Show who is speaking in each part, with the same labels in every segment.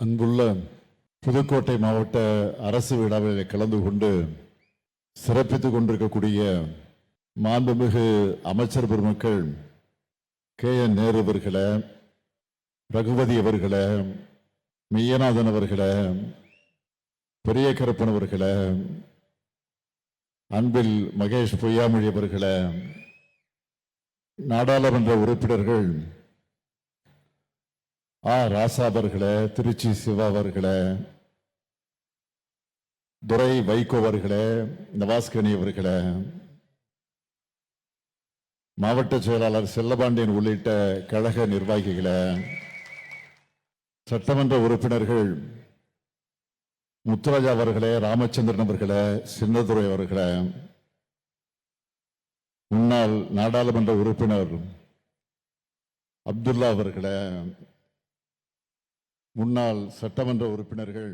Speaker 1: அன்புள்ள புதுக்கோட்டை மாவட்ட அரசு விழாவில் கலந்து கொண்டு சிறப்பித்துக் கொண்டிருக்கக்கூடிய மாண்புமிகு அமைச்சர் பெருமக்கள் KN நேரு அவர்களே, ரகுபதி அவர்களே, மெய்யநாதன் அவர்களே, பெரிய கருப்பன் அவர்களே, அன்பில் மகேஷ் பொய்யாமொழி அவர்களே, நாடாளுமன்ற உறுப்பினர்கள் ராசா அவர்களே, திருச்சி சிவா அவர்களே, துரை வைகோ அவர்களே, நவாஸ்கனி அவர்களே, மாவட்ட செயலாளர் செல்லபாண்டியன் உள்ளிட்ட கழக நிர்வாகிகளே, சட்டமன்ற உறுப்பினர்கள் முத்துராஜா அவர்களே, ராமச்சந்திரன் அவர்களே, சின்னதுரை அவர்களே, முன்னாள் நாடாளுமன்ற உறுப்பினர் அப்துல்லா அவர்களே, முன்னாள் சட்டமன்ற உறுப்பினர்கள்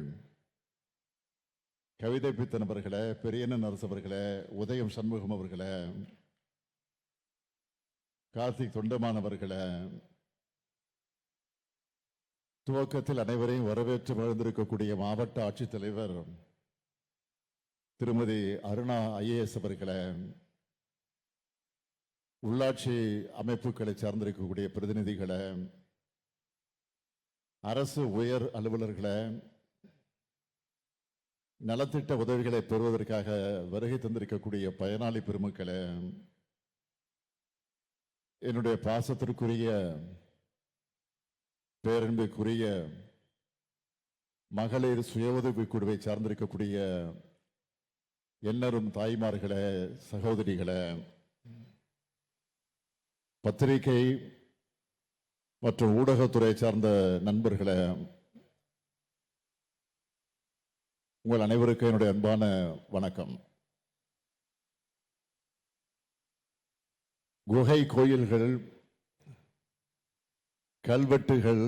Speaker 1: கவிதை பித்தன் அவர்களே, பெரியண்ணன் அரசு அவர்களே, உதயம் சண்முகம் அவர்களே, கார்த்திக் தொண்டமான் அவர்களே, துவக்கத்தில் அனைவரையும் வரவேற்று மகிழ்ந்திருக்கக்கூடிய மாவட்ட ஆட்சித்தலைவர் திருமதி அருணா IAS அவர்களே, உள்ளாட்சி அமைப்புகளை சார்ந்திருக்கக்கூடிய பிரதிநிதிகளே, அரசு உயர் அலுவலர்களே, நலத்திட்ட உதவிகளை பெறுவதற்காக வருகை தந்திருக்கக்கூடிய பயனாளி பெருமக்களே, என்னுடைய பாசத்திற்குரிய பேரன்புக்குரிய மகளிர் சுய உதவி குழுவை சார்ந்திருக்கக்கூடிய எல்லோரும் தாய்மார்களே, சகோதரிகளே, பத்திரிகை மற்றும் ஊடகத்துறை சார்ந்த நண்பர்களே, உங்கள் அனைவருக்கும் என்னுடைய அன்பான வணக்கம். குகை கோயில்கள், கல்வெட்டுகள்,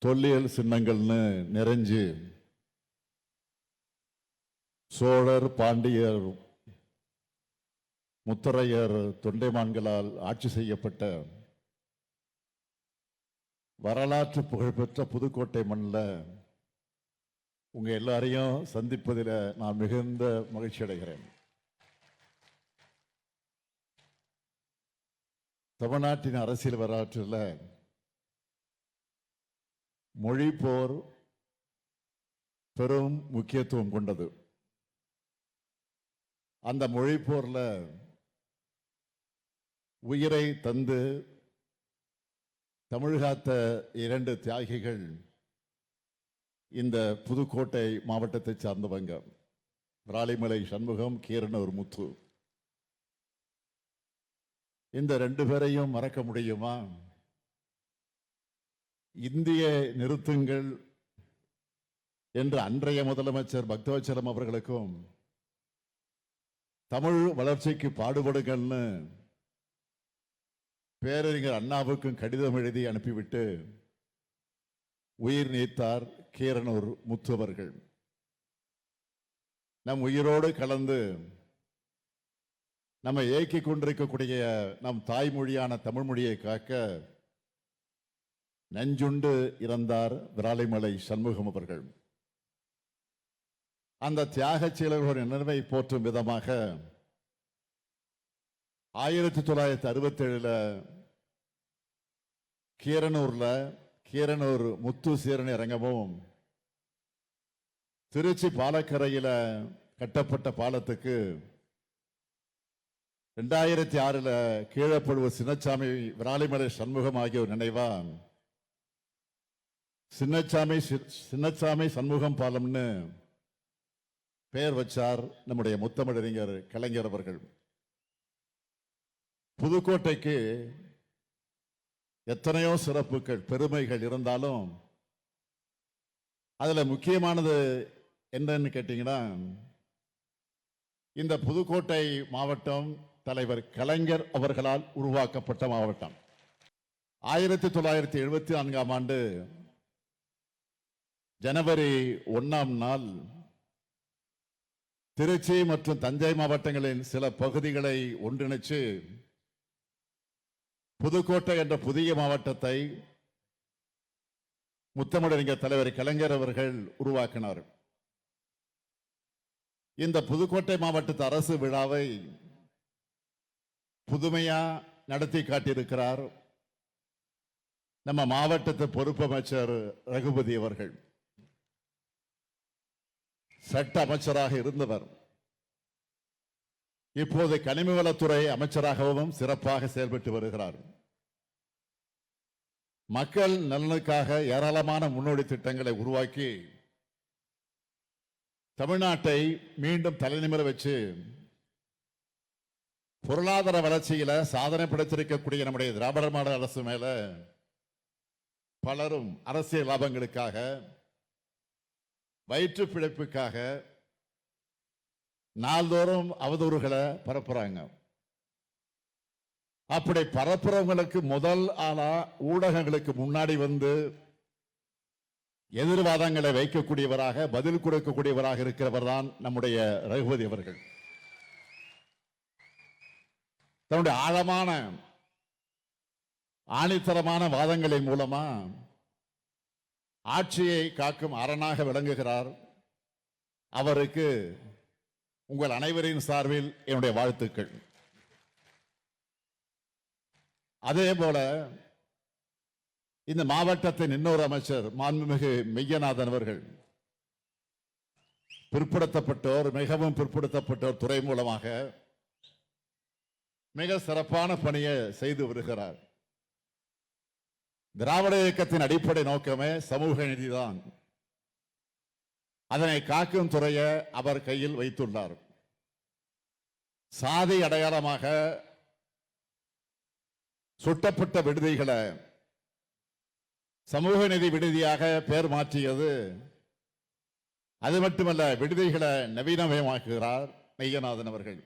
Speaker 1: தொல்லியல் சின்னங்கள்னு நிறைஞ்சு சோழர், பாண்டியர், முத்தரையர், தொண்டைமான்களால் ஆட்சி செய்யப்பட்ட வரலாற்று புகழ்பெற்ற புதுக்கோட்டை மண்ணில் உங்க எல்லாரையும் சந்திப்பதில் நான் மிகுந்த மகிழ்ச்சி அடைகிறேன். தமிழ்நாட்டின் அரசியல் வரலாற்றில் மொழி போர் பெரும் முக்கியத்துவம் கொண்டது. அந்த மொழி போர்ல உயிரை தந்து தமிழ்காத்த 2 தியாகிகள் இந்த புதுக்கோட்டை மாவட்டத்தை சார்ந்தவங்க. விராலிமலை சண்முகம், கீரனூர் முத்து. இந்த 2 பேரையும் மறக்க முடியுமா? இந்திய நிறுத்துங்கள் என்று அன்றைய முதலமைச்சர் பக்தவச்சலம் அவர்களுக்கும் தமிழ் வளர்ச்சிக்கு பாடுபடுங்கள்னு பேரறிஞர் அண்ணாவுக்கும் கடிதம் எழுதி அனுப்பிவிட்டு உயிர் நீத்தார் கீரனூர் முத்து அவர்கள். நம் உயிரோடு கலந்து நம்ம ஏக்கிக் கொண்டிருக்கக்கூடிய நம் தாய்மொழியான தமிழ் மொழியை காக்க நெஞ்சுண்டு இறந்தார் விராலிமலை சண்முகம் அவர்கள். அந்த தியாக செயலர்களின் நினைவை போற்றும் விதமாக 1967 கீரனூர்ல கீரனூர் முத்து சீரணி அரங்கமும், திருச்சி பாலக்கரையில கட்டப்பட்ட பாலத்துக்கு 2006 கீழப்படுவ சின்னச்சாமி, விராலிமலை சண்முகம் ஆகியோர் நினைவா சின்னச்சாமி சண்முகம் பாலம்னு பெயர் வச்சார் நம்முடைய முத்தமிழறிஞர் கலைஞர் அவர்கள். புதுக்கோட்டைக்கு எத்தனையோ சிறப்புகள், பெருமைகள் இருந்தாலும் அதுல முக்கியமானது என்னன்னு கேட்டீங்கன்னா, இந்த புதுக்கோட்டை மாவட்டம் தலைவர் கலைஞர் அவர்களால் உருவாக்கப்பட்ட மாவட்டம். 1974 ஜனவரி 1 திருச்சி மற்றும் தஞ்சை மாவட்டங்களின் சில பகுதிகளை ஒன்றிணைச்சு புதுக்கோட்டை என்ற புதிய மாவட்டத்தை முத்தமிழறிஞர் தலைவர் கலைஞர் அவர்கள் உருவாக்கினார். இந்த புதுக்கோட்டை மாவட்டத்து அரசு விழாவை புதுமையா நடத்தி காட்டியிருக்கிறார் நம்ம மாவட்டத்து பொறுப்பு அமைச்சர் ரகுபதி அவர்கள். சட்ட அமைச்சராக இருந்தவர் இப்போது கனிமவளத்துறை அமைச்சராகவும் சிறப்பாக செயல்பட்டு வருகிறார். மக்கள் நலனுக்காக ஏராளமான முன்னோடி திட்டங்களை உருவாக்கி தமிழ்நாட்டை மீண்டும் தலைநிமிர வச்சு பொருளாதார வளர்ச்சியில சாதனை படைத்திருக்கக்கூடிய நம்முடைய திராவிட மாடல் அரசு மேல பலரும் அரசியல் லாபங்களுக்காக வயிற்று பிழைப்புக்காக நாள்தோறும் அவதூறுகளை பரப்புறாங்க. அப்படி பரப்புறவங்களுக்கு முதல் ஆளா ஊடகங்களுக்கு முன்னாடி வந்து எதிர்வாதங்களை வைக்கக்கூடியவராக பதில் கொடுக்கக்கூடியவராக இருக்கிறவர் தான் நம்முடைய ரகுபதி அவர்கள். தன்னுடைய ஆழமான ஆணித்தரமான வாதங்களின் மூலமா ஆட்சியை காக்கும் அரணாக விளங்குகிறார். அவருக்கு உங்கள் அனைவரின் சார்பில் என்னுடைய வாழ்த்துக்கள். அதே போல இந்த மாவட்டத்தின் இன்னொரு அமைச்சர் மாண்புமிகு மெய்யநாதன் அவர்கள் பிற்படுத்தப்பட்டோர், மிகவும் பிற்படுத்தப்பட்டோர் துறை மூலமாக மிக சிறப்பான பணியை செய்து வருகிறார். திராவிட இயக்கத்தின் அடிப்படை நோக்கமே சமூக நீதிதான். அதனை காக்கும் துறையை அவர் கையில் வைத்துள்ளார். சாதி அடையாளமாக சுட்டப்பட்ட விடுதிகளை சமூக நீதி விடுதியாக பெயர் மாற்றியது. அது மட்டுமல்ல, விடுதிகளை நவீனமயமாக்குகிறார் மெய்யநாதன் அவர்கள்.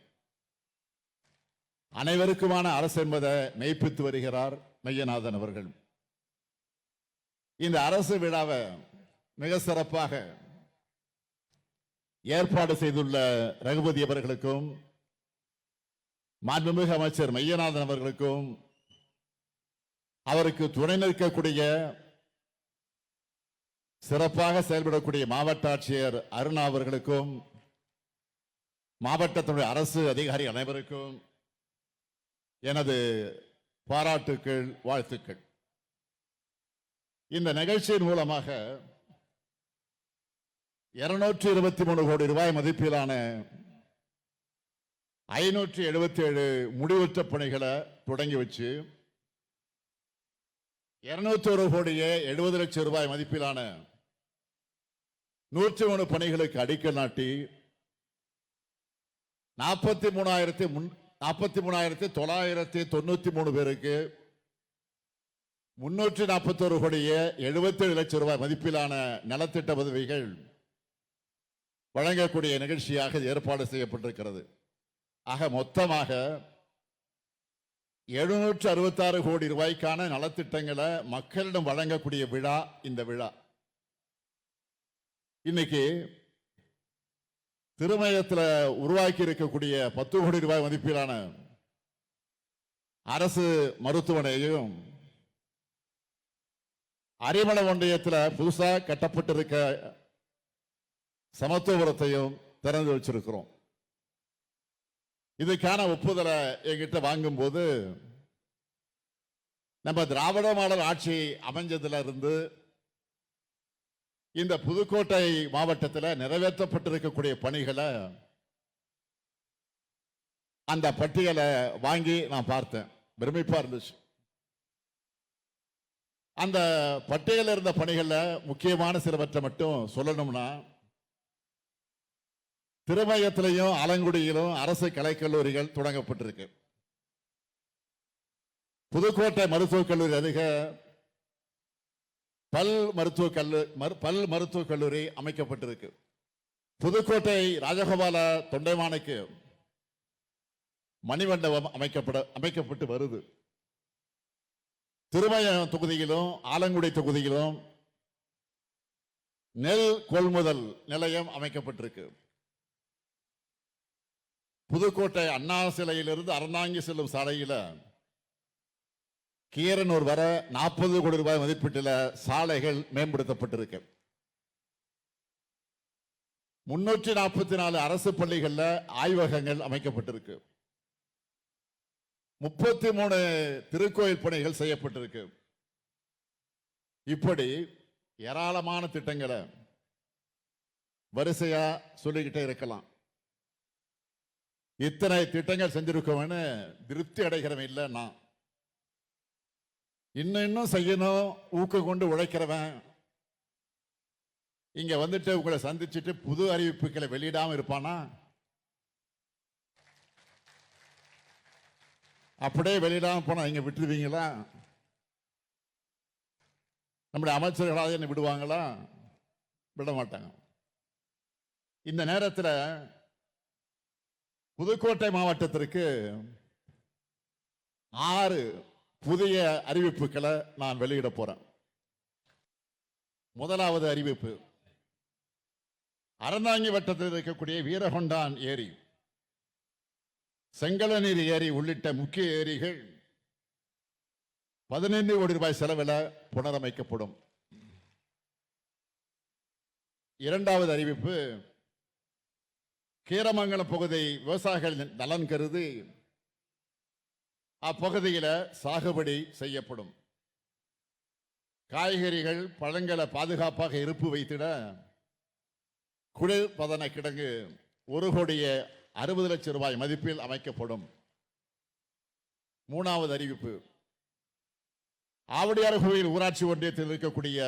Speaker 1: அனைவருக்குமான அரசு என்பதை மெய்ப்பித்து வருகிறார் மெய்யநாதன் அவர்கள். இந்த அரசு விழாவை மிக சிறப்பாக ஏற்பாடு செய்துள்ள ரகுபதி அவர்களுக்கும் மாண்புமிகு அமைச்சர் மெய்யநாதன் அவர்களுக்கும் அவருக்கு துணை நிற்கக்கூடிய சிறப்பாக செயல்படக்கூடிய மாவட்ட ஆட்சியர் அருணா அவர்களுக்கும் மாவட்டத்தினுடைய அரசு அதிகாரி அனைவருக்கும் எனது பாராட்டுக்கள், வாழ்த்துக்கள். இந்த நிகழ்ச்சியின் மூலமாக 223 கோடி ரூபாய் மதிப்பிலான 577 முடிவுற்ற பணிகளை தொடங்கி வச்சு 201 கோடியே 70 லட்சம் ரூபாய் மதிப்பிலான 103 பணிகளுக்கு அடிக்கல் நாட்டி 43,993 பேருக்கு 341 கோடியே 77 லட்சம் ரூபாய் மதிப்பிலான நலத்திட்ட உதவிகள் வழங்கக்கூடிய நிகழ்ச்சியாக ஏற்பாடு செய்யப்பட்டிருக்கிறது. ஆக மொத்தமாக 766 கோடி ரூபாய்க்கான நலத்திட்டங்களை மக்களிடம் வழங்கக்கூடிய விழா இந்த விழா. இன்னைக்கு திருமயத்தில் உருவாக்கி இருக்கக்கூடிய 10 கோடி ரூபாய் மதிப்பிலான அரசு மருத்துவமனையையும் அரிமள ஒன்றியத்தில் புதுசா கட்டப்பட்டிருக்க சமத்துவபுரத்தையும் திறந்து வச்சிருக்கிறோம். இதுக்கான ஒப்புதலை என்கிட்ட வாங்கும் போது நம்ம திராவிட மாடல் ஆட்சி அமைஞ்சதுல இருந்து இந்த புதுக்கோட்டை மாவட்டத்தில் நிறைவேற்றப்பட்டிருக்கக்கூடிய பணிகளை அந்த பட்டியலை வாங்கி நான் பார்த்தேன். பிரமிப்பா இருந்துச்சு. அந்த பட்டியலில் இருந்த பணிகளில் முக்கியமான சிலவற்றை மட்டும் சொல்லணும்னா, திருமயத்திலையும் ஆலங்குடியிலும் அரசு கலைக்கல்லூரிகள் தொடங்கப்பட்டிருக்கு. புதுக்கோட்டை மருத்துவக் கல்லூரி அருக பல் மருத்துவக் கல்லூரி அமைக்கப்பட்டிருக்கு. புதுக்கோட்டை ராஜகோபால தொண்டைமானுக்கு மணிமண்டபம் அமைக்கப்பட்டு வருது. திருமயம் தொகுதியிலும் ஆலங்குடி தொகுதியிலும் நெல் கொள்முதல் நிலையம் அமைக்கப்பட்டிருக்கு. புதுக்கோட்டை அண்ணா சிலையிலிருந்து அறந்தாங்கி செல்லும் சாலையில் கீரனூர் வர 40 கோடி ரூபாய் மதிப்பீட்டில் சாலைகள் மேம்படுத்தப்பட்டிருக்கு. 344 அரசு பள்ளிகள்ல ஆய்வகங்கள் அமைக்கப்பட்டிருக்கு. 33 திருக்கோயில் பணிகள் செய்யப்பட்டிருக்கு. இப்படி ஏராளமான திட்டங்களை வரிசையா சொல்லிக்கிட்டே இருக்கலாம். இத்தனை திட்டங்கள் செஞ்சிருக்கோம்னு திருப்தி அடைகிறவன் இல்லை. நான் இன்னும் செய்யணும் ஊக்கம் கொண்டு உழைக்கிறவன் இங்க வந்துட்டு உங்களை சந்திச்சுட்டு புது அறிவிப்புகளை வெளியிடாம இருப்பானா? அப்படியே வெளியிடாம போனா இங்க விட்டுருவீங்களா? நம்முடைய அமைச்சர்களாக என்ன விடுவாங்களா? விட மாட்டாங்க. இந்த நேரத்தில் புதுக்கோட்டை மாவட்டத்திற்கு 6 புதிய அறிவிப்புகளை நான் வெளியிட போறேன். முதலாவது அறிவிப்பு, அறந்தாங்கி வட்டத்தில் இருக்கக்கூடிய வீரகொண்டான் ஏரி, செங்கலநீர் ஏரி உள்ளிட்ட முக்கிய ஏரிகள் 15 கோடி ரூபாய் செலவில் புனரமைக்கப்படும். இரண்டாவது அறிவிப்பு, கீரமங்கலம் பகுதி விவசாயிகளின் நலன் கருதி அப்பகுதியில் சாகுபடி செய்யப்படும். காய்கறிகள் பழங்களை பாதுகாப்பாக இருப்பு வைத்திட குளிர் பதன கிடங்கு 1,60 லட்சம் ரூபாய் மதிப்பில் அமைக்கப்படும். மூணாவது அறிவிப்பு, ஆவடியார் கோயில் ஊராட்சி ஒன்றியத்தில் இருக்கக்கூடிய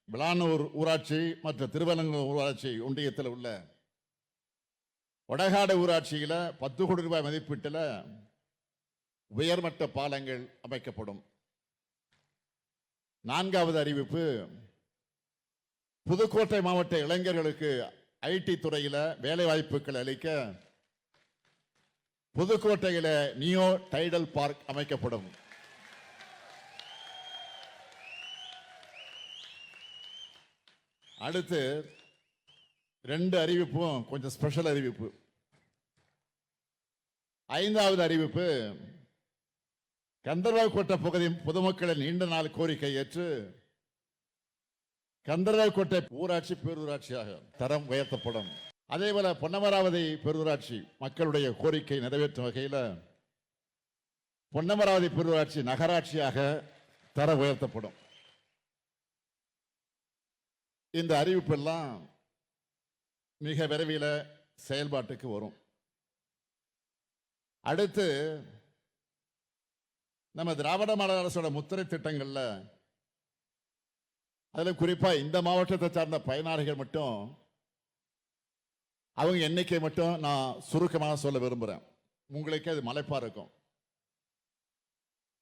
Speaker 1: விளானூர் ஊராட்சி மற்றும் திருவலங்கூர் ஊராட்சி ஒன்றியத்தில் உள்ள வடகாடு ஊராட்சியில் 10 கோடி ரூபாய் மதிப்பீட்டில் உயர்மட்ட பாலங்கள் அமைக்கப்படும். நான்காவது அறிவிப்பு, புதுக்கோட்டை மாவட்ட இளைஞர்களுக்கு ஐடி துறையில் வேலை வாய்ப்புகள் அளிக்க புதுக்கோட்டையில் நியோ டைடல் பார்க் அமைக்கப்படும். அடுத்து 2 அறிவிப்பும் கொஞ்சம் ஸ்பெஷல் அறிவிப்பு. ஐந்தாவது அறிவிப்பு, கந்தர்வாய்கோட்டை பகுதி பொதுமக்களின் நீண்ட நாள் கோரிக்கை ஏற்று கந்தர்வாய்கோட்டை ஊராட்சி பேரூராட்சியாக தரம் உயர்த்தப்படும். அதேபோல பொன்னமராவதி பேரூராட்சி மக்களுடைய கோரிக்கை நிறைவேற்றும் வகையில் பொன்னமராவதி பேரூராட்சி நகராட்சியாக தரம் உயர்த்தப்படும். இந்த அறிவிப்பெல்லாம் மிக விரைவில் செயல்பாட்டுக்கு வரும். அடுத்து நம்ம திராவிட மாடல் அரசோட முத்திரை திட்டங்கள்ல அதில் குறிப்பா இந்த மாவட்டத்தை சார்ந்த பயனாளிகள் மட்டும் அவங்க எண்ணிக்கை மட்டும் நான் சுருக்கமாக சொல்ல விரும்புகிறேன். உங்களுக்கு அது மலைப்பா இருக்கும்.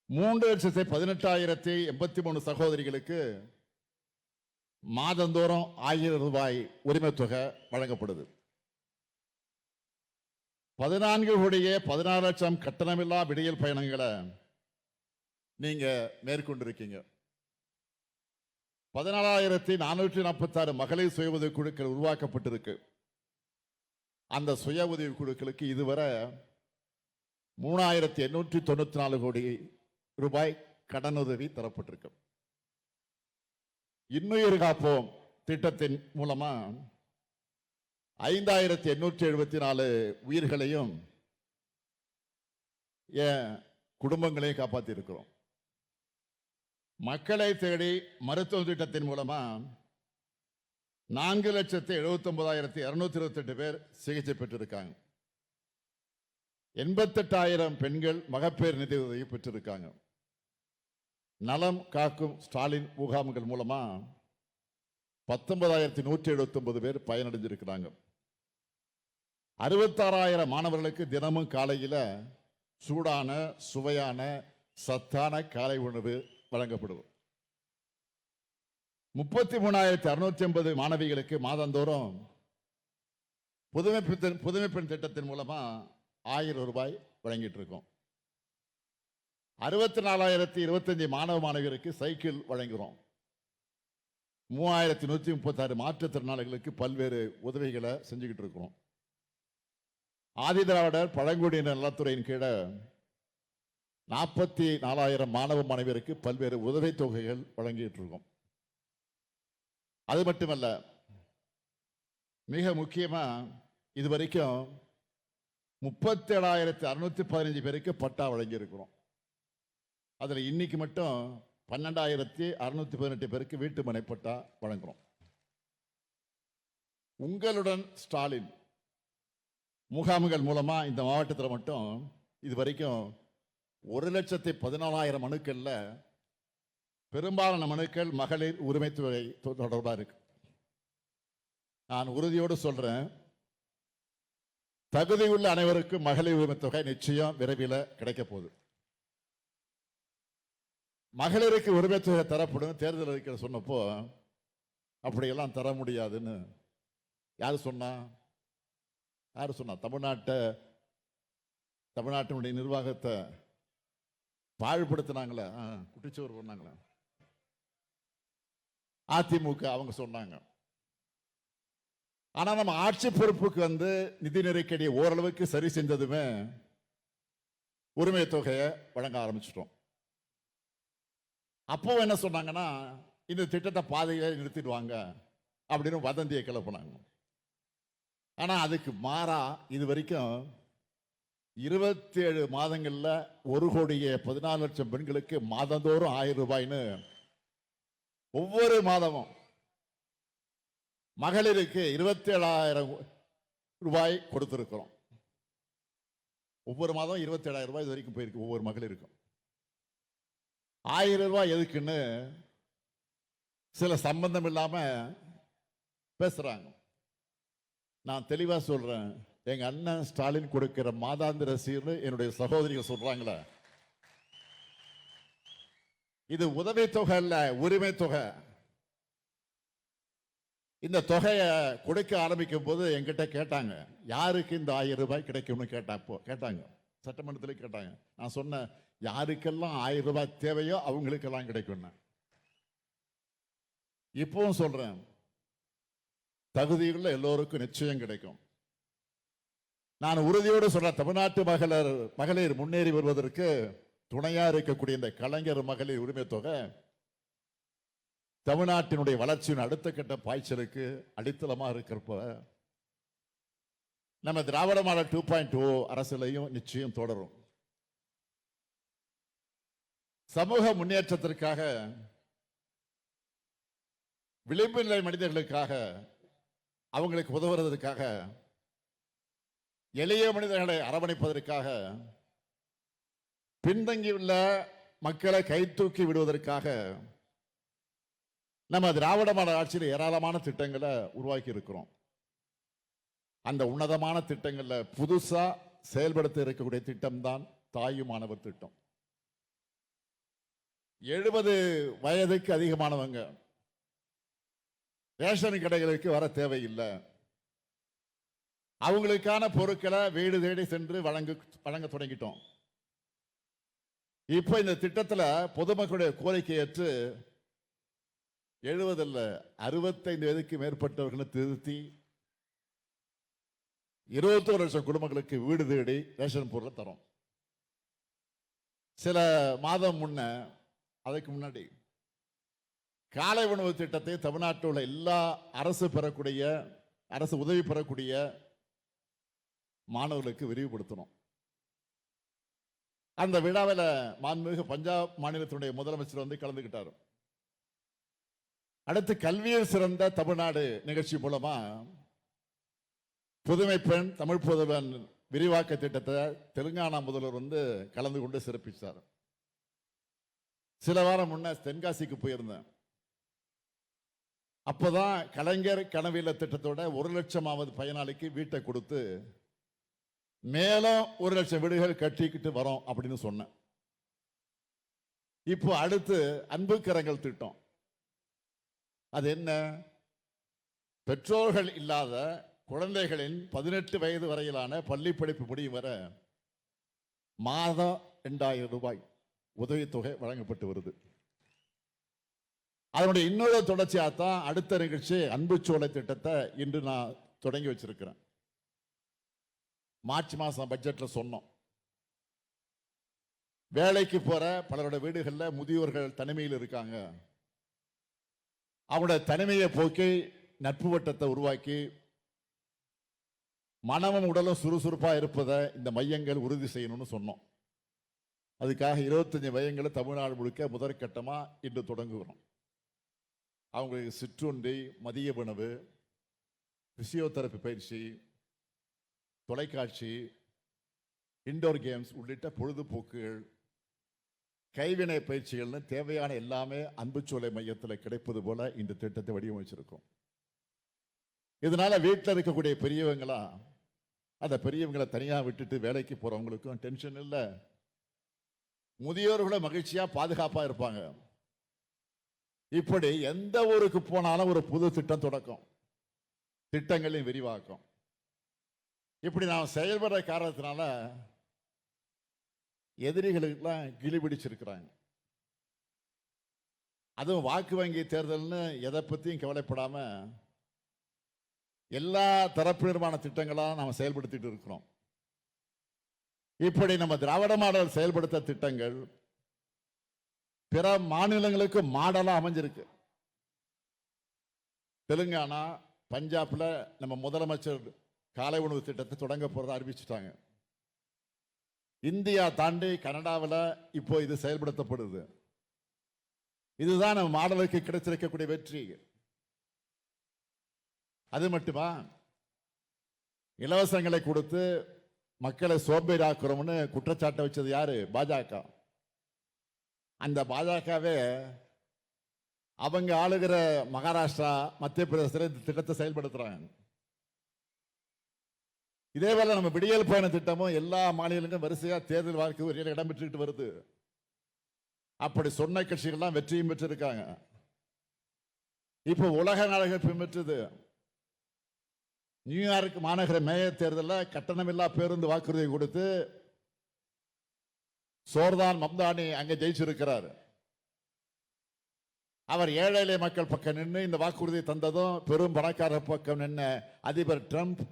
Speaker 1: 3,18,083 சகோதரிகளுக்கு மாதந்தோறும் 1000 ரூபாய் உரிமை தொகை வழங்கப்படுது. 14 கோடியே 16 லட்சம் கட்டணமில்லா விடியல் பயணங்களை நீங்க மேற்கொண்டிருக்கீங்க. 14,446 மகளிர் சுய உதவி குழுக்கள் உருவாக்கப்பட்டிருக்கு. அந்த சுய உதவி குழுக்களுக்கு இதுவரை 3,894 கோடி ரூபாய் கடனுதவி தரப்பட்டிருக்கு. இன்னுயிர் காப்போம் திட்டத்தின் மூலமா 5,874 உயிர்களையும் குடும்பங்களையும் காப்பாற்றி இருக்கிறோம். மக்களை தேடி மருத்துவ திட்டத்தின் மூலமா 4,79,228 பேர் சிகிச்சை பெற்றிருக்காங்க. 88,000 பெண்கள் மகப்பேறு நிதி உதவி பெற்றிருக்காங்க. நலம் காக்கும் ஸ்டாலின் முகாம்கள் மூலமா 19,179 பேர் பயனடைஞ்சிருக்கிறாங்க. 66,000 மாணவர்களுக்கு தினமும் காலையில் சூடான சுவையான சத்தான காலை உணவு வழங்கப்படும். 33,650 மாணவிகளுக்கு மாதந்தோறும் புதுமை பெண் திட்டத்தின் மூலமா 1000 ரூபாய் வழங்கிட்டு இருக்கோம். 64,025 மாணவ மாணவியருக்கு சைக்கிள் வழங்குகிறோம். 3,136 மாற்றுத்திறனாளிகளுக்கு பல்வேறு உதவிகளை செஞ்சுக்கிட்டு இருக்கிறோம். ஆதிதிராவிடர் பழங்குடியினர் நலத்துறையின் கீழே 44,000 மாணவ மாணவியருக்கு பல்வேறு உதவித் தொகைகள் வழங்கிட்டு இருக்கோம். அது மட்டுமல்ல, மிக முக்கியமா இதுவரைக்கும் 37,615 பேருக்கு பட்டா வழங்கி இருக்கிறோம். அதுல இன்னைக்கு மட்டும் 12,618 பேருக்கு வீட்டு மனை பட்டா வழங்குறோம். உங்களுடன் ஸ்டாலின் முகாம்கள் மூலமா இந்த மாவட்டத்தில் மட்டும் இதுவரைக்கும் 1,14,000 மனுக்கள்ல பெரும்பாலான மனுக்கள் மகளிர் உரிமைத்துறை தொடர்பாக இருக்கு. நான் உறுதியோடு சொல்றேன், தகுதியுள்ள அனைவருக்கும் மகளிர் உரிமை தொகை நிச்சயம் விரைவில் கிடைக்க போகுது. மகளிருக்கு உரிமை தொகை தரப்படும் தேர்தல் அறிக்கை சொன்னப்போ அப்படியெல்லாம் தர முடியாதுன்னு யாரு சொன்னா? தமிழ்நாட்டினுடைய நிர்வாகத்தை பாழ்படுத்தினாங்களே, குட்டிச்சோறு பண்ணாங்களே அதிமுக, அவங்க சொன்னாங்க. ஆனா நம்ம ஆட்சி பொறுப்புக்கு வந்து நிதி நெருக்கடி ஓரளவுக்கு சரி செஞ்சதுமே உரிமை தொகையை வழங்க ஆரம்பிச்சிட்டோம். அப்போ என்ன சொன்னாங்கன்னா, இந்த திட்டத்தை பாதையை நிறுத்திடுவாங்க அப்படின்னு வதந்தியை கிளப்பினாங்க. ஆனா அதுக்கு மாறா இது வரைக்கும் 27 மாதங்கள்ல 1,14,00,000 பெண்களுக்கு மாதந்தோறும் 1,000 ரூபாய்னு ஒவ்வொரு மாதமும் மகளிருக்கு 27,000 ரூபாய் கொடுத்திருக்கிறோம். ஒவ்வொரு மாதம் 27,000 ரூபாய் இது வரைக்கும் போயிருக்கு ஒவ்வொரு மகளிருக்கும். 1,000 ரூபாய் எதுக்குன்னு சில சம்பந்தம் இல்லாம பேசுறாங்க. நான் தெளிவா சொல்றேன், எங்க அண்ணன் ஸ்டாலின் கொடுக்கிற மாதாந்திர சீர்னு என்னுடைய சகோதரிகள் சொல்றாங்களே, இது உதவி தொகை அல்ல, உரிமை தொகை. இந்த தொகையை கொடுக்க ஆரம்பிக்கும் போது என்கிட்ட கேட்டாங்க, யாருக்கு இந்த 1,000 ரூபாய் கிடைக்கும்னு கேட்டாங்க. சட்டமன்றத்தில் கேட்டாங்க. நான் சொன்னேன், யாருக்கெல்லாம் 1,000 ரூபாய் தேவையோ அவங்களுக்கெல்லாம் கிடைக்கும். இப்பவும் சொல்றேன், தகுதியுள்ள எல்லோருக்கும் நிச்சயம் கிடைக்கும். நான் உறுதியோடு சொல்றேன், தமிழ்நாட்டு மகளிர் முன்னேறி வருவதற்கு துணையா இருக்கக்கூடிய இந்த கலைஞர் மகளிர் உரிமை தொகை தமிழ்நாட்டினுடைய வளர்ச்சியின் அடுத்த கட்ட பாய்ச்சலுக்கு அடித்தளமா இருக்கிறப்ப நம்ம திராவிட மாடல் 2.0 அரசியலையும் நிச்சயம் தொடரும். சமூக முன்னேற்றத்திற்காக, விளிம்பு நிலை மனிதர்களுக்காக, அவங்களுக்கு உதவுவதற்காக, எளிய மனிதர்களை அரவணைப்பதற்காக, பின்தங்கியுள்ள மக்களை கைதூக்கி விடுவதற்காக நம்ம திராவிட மாடல் ஆட்சியில் ஏராளமான திட்டங்களை உருவாக்கி இருக்கிறோம். அந்த உன்னதமான திட்டங்கள்ல புதுசா செயல்படுத்த இருக்கக்கூடிய திட்டம் தான் தாயும் மாணவர் திட்டம். 70 வயதுக்கு அதிகமானவங்க ரேஷன் கடைகளுக்கு வர தேவையில்லை. அவங்களுக்கான பொருட்களை வீடு தேடி சென்று வழங்க தொடங்கிட்டோம். இப்ப இந்த திட்டத்தில் பொதுமக்களுடைய கோரிக்கை ஏற்று 70 அல்ல 65 வயதுக்கு மேற்பட்டவர்களை திருத்தி 21 லட்சம் குடும்பங்களுக்கு வீடு தேடி ரேஷன் பொருளை தரோம். சில மாதம் அதுக்கு முன்னாடி காலை உணவு திட்டத்தை தமிழ்நாட்டில் உள்ள எல்லா அரசு உதவி பெறக்கூடிய மாணவர்களுக்கு விரிவுபடுத்தணும். அந்த விழாவில் மாண்புமிகு பஞ்சாப் மாநிலத்தினுடைய முதலமைச்சர் வந்து கலந்துகிட்டார். அடுத்து கல்வியில் சிறந்த தமிழ்நாடு நிகழ்ச்சி மூலமா புதுமை பெண் தமிழ் புதல்வன் விரிவாக்க திட்டத்தை தெலுங்கானா முதல்வர் வந்து கலந்து கொண்டு சிறப்பிச்சார். சில வாரம் முன்ன தென்காசிக்கு போயிருந்தேன். அப்பதான் கலைஞர் கனவில திட்டத்தோட 1,00,000வது பயனாளிக்கு வீட்டை கொடுத்து மேலும் 1,00,000 வீடுகள் கட்டிக்கிட்டு வரோம் அப்படின்னு சொன்னேன். இப்போ அடுத்து அன்பு கரங்கள் திட்டம். அது என்ன? பெற்றோர்கள் இல்லாத குழந்தைகளின் 18 வயது வரையிலான பள்ளி படிப்பு முடியும் வர மாதம் 2,000 ரூபாய் உதவித்தொகை வழங்கப்பட்டு வருது. அதனுடைய இன்னொரு தொடர்ச்சியாகத்தான் அடுத்த நிகழ்ச்சி அன்பு சோலை திட்டத்தை இன்று நான் தொடங்கி வச்சிருக்கிறேன். மார்ச் மாசம் பட்ஜெட்ல சொன்னோம். வேலைக்கு போற பலரோட வீடுகளில் முதியோர்கள் தனிமையில் இருக்காங்க. அவங்களோட தனிமையை போக்கி நட்பு வட்டத்தை உருவாக்கி மனமும் உடலும் சுறுசுறுப்பா இருப்பதை இந்த மையங்கள் உறுதி செய்யணும்னு சொன்னோம். அதுக்காக 25 மையங்களை தமிழ்நாடு முழுக்க முதற்கட்டமா இன்று தொடங்குகிறோம். அவங்களுக்கு சிற்றுண்டி, மதிய உணவு, பிசியோதெரபி பயிற்சி, தொலைக்காட்சி, இண்டோர் கேம்ஸ் உள்ளிட்ட பொழுதுபோக்குகள், கைவினை பயிற்சிகள்னு தேவையான எல்லாமே அன்புச்சோலை மையத்தில் கிடைப்பது போல இந்த திட்டத்தை வடிவமைச்சிருக்கோம். இதனால வீட்டில் இருக்கக்கூடிய பெரியவங்களா அந்த பெரியவங்களை தனியா விட்டுட்டு வேலைக்கு போறவங்களுக்கும் டென்ஷன் இல்லை, முதியோர்களை மகிழ்ச்சியா பாதுகாப்பா இருப்பாங்க. இப்படி எந்த ஊருக்கு போனாலும் ஒரு புது திட்டம் தொடக்கம், திட்டங்களின் விரிவாக்கம். இப்படி நாம் செயல்படுற காரணத்தினால எதிரிகளுக்கெல்லாம் கிளி பிடிச்சிருக்கிறாங்க. அதுவும் வாக்கு வங்கி தேர்தல்னு எதை பத்தியும் கவலைப்படாம எல்லா தரப்பினருமான திட்டங்களா நாம் செயல்படுத்திட்டு இருக்கிறோம். இப்படி நம்ம திராவிட மாடல் செயல்படுத்த திட்டங்கள் பிற மாநிலங்களுக்கு மாடலா அமைஞ்சிருக்கு. தெலுங்கானா, பஞ்சாப்ல நம்ம முதலமைச்சர் காலை உணவு திட்டத்தை தொடங்க போறதா அறிவிச்சுட்டாங்க. இந்தியா தாண்டி கனடாவில் இப்போ இது செயல்படுத்தப்படுது. இதுதான் நம்ம மாடலுக்கு கிடைச்சிருக்கக்கூடிய வெற்றி. அது மட்டுமா, இலவசங்களை கொடுத்து மக்களை சோம்பேறியாக்குறோம்னு குற்றச்சாட்டை வச்சது யாரு? பாஜக. அந்த பாஜகவே அவங்க ஆளுகிற மகாராஷ்டிரா, மத்திய பிரதேசத்தில் இந்த திட்டத்தை செயல்படுத்துறாங்க. இதேவேளை நம்ம விடியல் பயண திட்டமும் எல்லா மாநிலங்களும் வரிசையா தேர்தல் வாக்கு இடம் பெற்றுக்கிட்டு வருது. அப்படி சொன்ன கட்சிகள்லாம் வெற்றியும் பெற்றிருக்காங்க. இப்போ உலக நாடுகள் பின்பற்றுது. நியூயார்க் மாநகர மேயர் தேர்தலில் கட்டணமில்லா பேருந்து வாக்குறுதி கொடுத்து சோர்தான் மம்தானி அங்கே ஜெயிச்சிருக்கிறார். அவர் ஏழை எளிய மக்கள் பக்கம் நின்று இந்த வாக்குறுதி தந்ததும் பெரும் பணக்கார பக்கம் நின்ன அதிபர் டிரம்ப்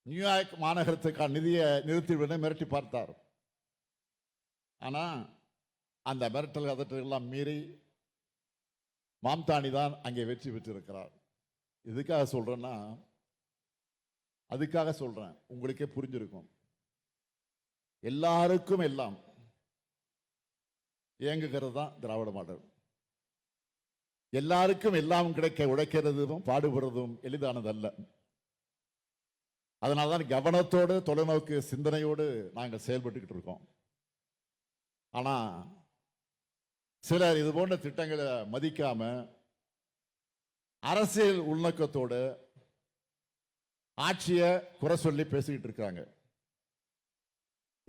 Speaker 1: நியூயார்க் மாநகரத்துக்கான நிதியை நிறுத்திவிட மிரட்டி பார்த்தார். ஆனா அந்த மிரட்டல் அதற்றெல்லாம் மீறி மம்தானி தான் அங்கே வெற்றி பெற்றிருக்கிறார். எதுக்காக சொல்றேன்னா, அதுக்காக சொல்றேன், உங்களுக்கே புரிஞ்சிருக்கும். எல்லாருக்கும் எல்லாம் இயங்குகிறது தான் திராவிட மாடல். எல்லாருக்கும் எல்லாம் கிடைக்க உழைக்கிறதும் பாடுபடுறதும் எளிதானதல்ல. அதனால்தான் கவனத்தோடு தொலைநோக்கு சிந்தனையோடு நாங்கள் செயல்பட்டுக்கிட்டு இருக்கோம். ஆனா சிலர் இது போன்ற திட்டங்களை மதிக்காம அரசியல் உள்நோக்கத்தோடு ஆட்சியை குறை சொல்லி பேசிக்கிட்டு இருக்காங்க.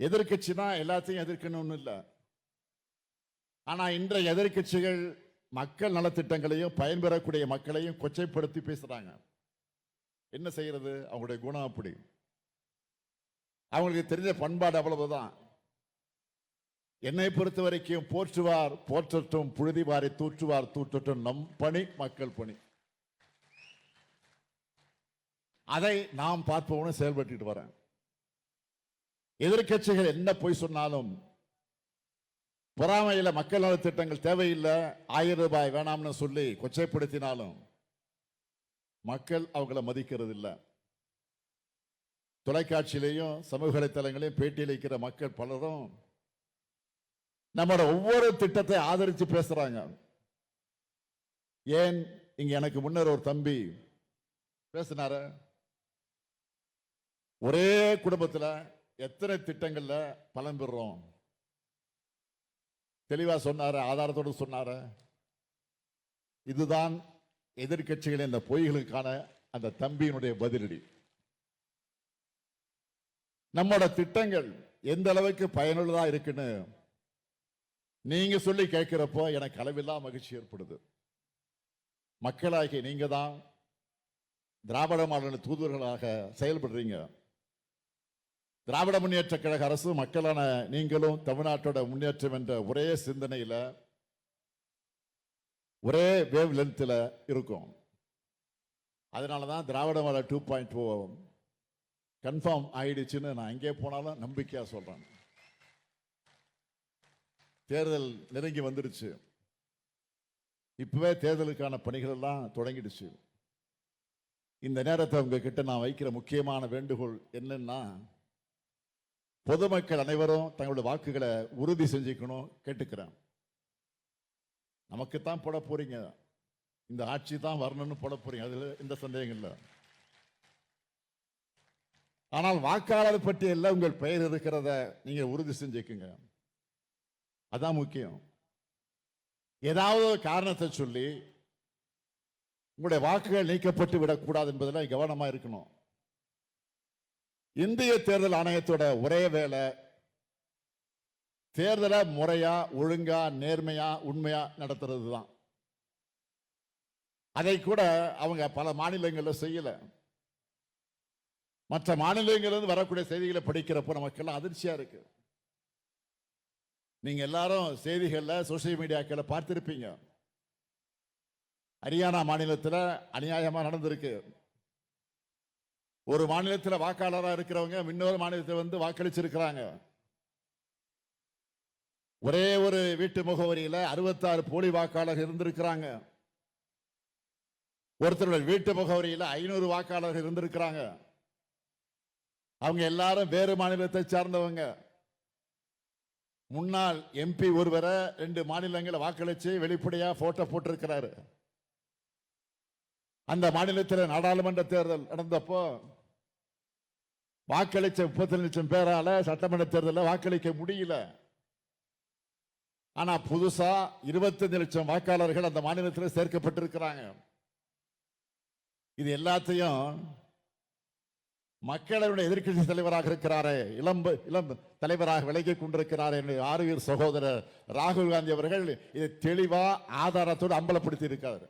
Speaker 1: எதிர்கட்சினா எல்லாத்தையும் எதிர்க்கணும்னு இல்லை. ஆனா இன்றைய எதிர்கட்சிகள் மக்கள் நலத்திட்டங்களையும் பயன்பெறக்கூடிய மக்களையும் கொச்சைப்படுத்தி பேசுறாங்க. என்ன செய்யறது? அவங்களுடைய குணம் அப்படி. அவங்களுக்கு தெரிஞ்ச பண்பாடு அவ்வளவுதான். என்னை பொறுத்த வரைக்கும் போற்றுவார் போற்றட்டும், புழுதிவாரை தூற்றுவார் தூற்றட்டும், நம் பணி மக்கள் பணி. அதை நாம் பார்ப்போம்னு செயல்பட்டு வரேன். எதிர்கட்சிகள் என்ன பொய் சொன்னாலும், பொறாமையில மக்கள் நல திட்டங்கள் தேவையில்லை, 1000 ரூபாய் வேணாம்னு சொல்லி கொச்சைப்படுத்தினாலும் மக்கள் அவங்கள மதிக்கிறது இல்லை. தொலைக்காட்சியிலையும் சமூக வலைத்தளங்களையும் பேட்டியளிக்கிற மக்கள் பலரும் நம்மளோட ஒவ்வொரு திட்டத்தை ஆதரித்து பேசுறாங்க. ஏன், இங்க எனக்கு முன்னர் ஒரு தம்பி பேசினார, ஒரே குடும்பத்தில் எத்தனை திட்டங்கள்ல பலன் பெறுறோம் தெளிவா சொன்னார, ஆதாரத்தோடு சொன்னார. இதுதான் எதிர்கட்சிகளின் இந்த பொய்களுக்கான அந்த தம்பியினுடைய பதிலடி. நம்மோட திட்டங்கள் எந்த அளவுக்கு பயனுள்ளதா இருக்குன்னு நீங்க சொல்லி கேட்கிறப்போ எனக்கு அளவில்லா மகிழ்ச்சி ஏற்படுது. மக்களாகிய நீங்க தான் திராவிட மாடல் தூதுவர்களாக செயல்படுறீங்க. திராவிட முன்னேற்ற கழக அரசு, மக்களான நீங்களும் தமிழ்நாட்டோட முன்னேற்றம் என்ற ஒரே சிந்தனையில, ஒரே வேவ் லென்த்தில் இருக்கும். அதனாலதான் திராவிட மாடல் 2.0 கன்ஃபார்ம் ஆயிடுச்சுன்னு நான் எங்கே போனாலும் நம்பிக்கையா சொல்றேன். தேர்தல் நெருங்கி வந்துருச்சு. இப்பவே தேர்தலுக்கான பணிகள் எல்லாம் தொடங்கிடுச்சு. இந்த நேரத்தை உங்ககிட்ட நான் வைக்கிற முக்கியமான வேண்டுகோள் என்னன்னா, பொதுமக்கள் அனைவரும் தங்களுடைய வாக்குகளை உறுதி செஞ்சுக்கணும் கேட்டுக்கிறேன். நமக்குத்தான் போட போறீங்க, இந்த ஆட்சி தான் வரணும்னு போட போறீங்க, அதுல எந்த சந்தேகம் இல்லை. ஆனால் வாக்காளர் பட்டியலில் உங்கள் பெயர் இருக்கிறத நீங்க உறுதி செஞ்சுக்குங்க, அதான் முக்கியம். ஏதாவது ஒரு காரணத்தை சொல்லி உங்களுடைய வாக்குகள் நீக்கப்பட்டு விடக்கூடாது என்பதில் கவனமா இருக்கணும். இந்திய தேர்தல் ஆணையத்தோட ஒரே வேலை தேர்தலை முறையா, ஒழுங்கா, நேர்மையா, உண்மையா நடத்துறது தான். அதை கூட அவங்க பல மாநிலங்களில் செய்யல. மற்ற மாநிலங்களிலிருந்து வரக்கூடிய செய்திகளை படிக்கிறப்போ நமக்கெல்லாம் அதிர்ச்சியா இருக்கு. நீங்க எல்லாரும் செய்திகள்ல, சோசியல் மீடியாக்களை பார்த்திருப்பீங்க. ஹரியானா மாநிலத்தில் அநியாயமா நடந்திருக்கு. ஒரு மாநிலத்தில் வாக்காளராக இருக்கிறவங்க இன்னொரு மாநிலத்தில் வந்து வாக்களிச்சிருக்கிறாங்க. ஒரே ஒரு வீட்டு முகவரியில் 66 போலி வாக்காளர்கள் இருந்திருக்கிறாங்க. ஒருத்தருடைய வீட்டு முகவரியில் 500 வாக்காளர்கள் இருந்திருக்கிறாங்க. அவங்க எல்லாரும் வேறு மாநிலத்தை சார்ந்தவங்க. முன்னாள் எம்பி ஒருவரை 2 மாநிலங்களை வாக்களிச்சு வெளிப்படையா போட்டோ போட்டிருக்கிறாரு. அந்த மாநிலத்தில் நாடாளுமன்ற தேர்தல் நடந்தப்போ வாக்களிச்ச 30 லட்சம் பேரால சட்டமன்ற தேர்தலில் வாக்களிக்க முடியல. ஆனா புதுசா 25 லட்சம் வாக்காளர்கள் அந்த மாநிலத்தில் சேர்க்கப்பட்டிருக்கிறாங்க. இது எல்லாத்தையும் மக்களுடைய எதிர்க்கட்சி தலைவராக இருக்கிறாரே, இளம் தலைவராக விலகிக் கொண்டிருக்கிறார் ஆறுவீர் சகோதரர் ராகுல் காந்தி அவர்கள் இதை தெளிவா ஆதாரத்தோடு அம்பலப்படுத்தி இருக்காரு.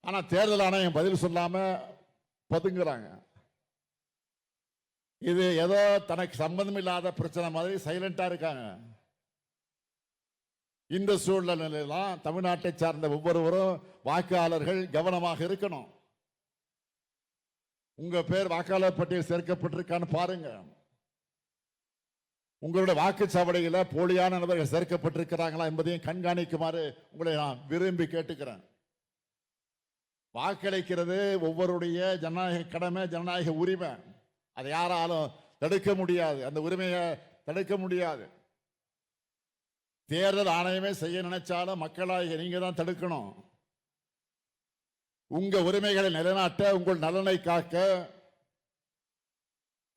Speaker 1: ஆனா தேர்தல் ஆணையம் பதில் சொல்லாம பதுங்குறாங்க. இது ஏதோ தனக்கு சம்பந்தம் இல்லாத பிரச்சனை மாதிரி சைலண்டா இருக்காங்க. இந்த சூழ்நிலையெல்லாம் தமிழ்நாட்டை சார்ந்த ஒவ்வொருவரும் வாக்காளர்கள் கவனமாக இருக்கணும். உங்க பேர் வாக்காளர் பட்டியல் சேர்க்கப்பட்டிருக்கான்னு பாருங்க. உங்களுடைய வாக்குச்சாவடியில் போலியான நபர்கள் சேர்க்கப்பட்டிருக்கிறாங்களா என்பதையும் கண்காணிக்குமாறு உங்களை நான் விரும்பி கேட்டுக்கிறேன். வாக்களிக்கிறது ஒவ்வொருடைய ஜனநாயக கடமை, ஜனநாயக உரிமை. அதை யாராலும் தடுக்க முடியாது, அந்த உரிமையை தடுக்க முடியாது. தேர்தல் ஆணையமே செய்ய நினைச்சாலும் மக்களாகிய நீங்க தான் தடுக்கணும். உங்க உரிமைகளை நிலைநாட்ட, உங்கள் நலனை காக்க,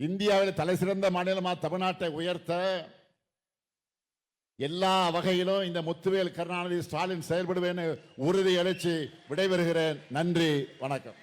Speaker 1: இந்தியாவில் தலை சிறந்த மாநிலமா தமிழ்நாட்டை உயர்த்த எல்லா வகையிலும் இந்த முத்துவேல் கருணாநிதி ஸ்டாலின் செயல்படுவேன் உறுதி அளித்து விடைபெறுகிறேன். நன்றி, வணக்கம்.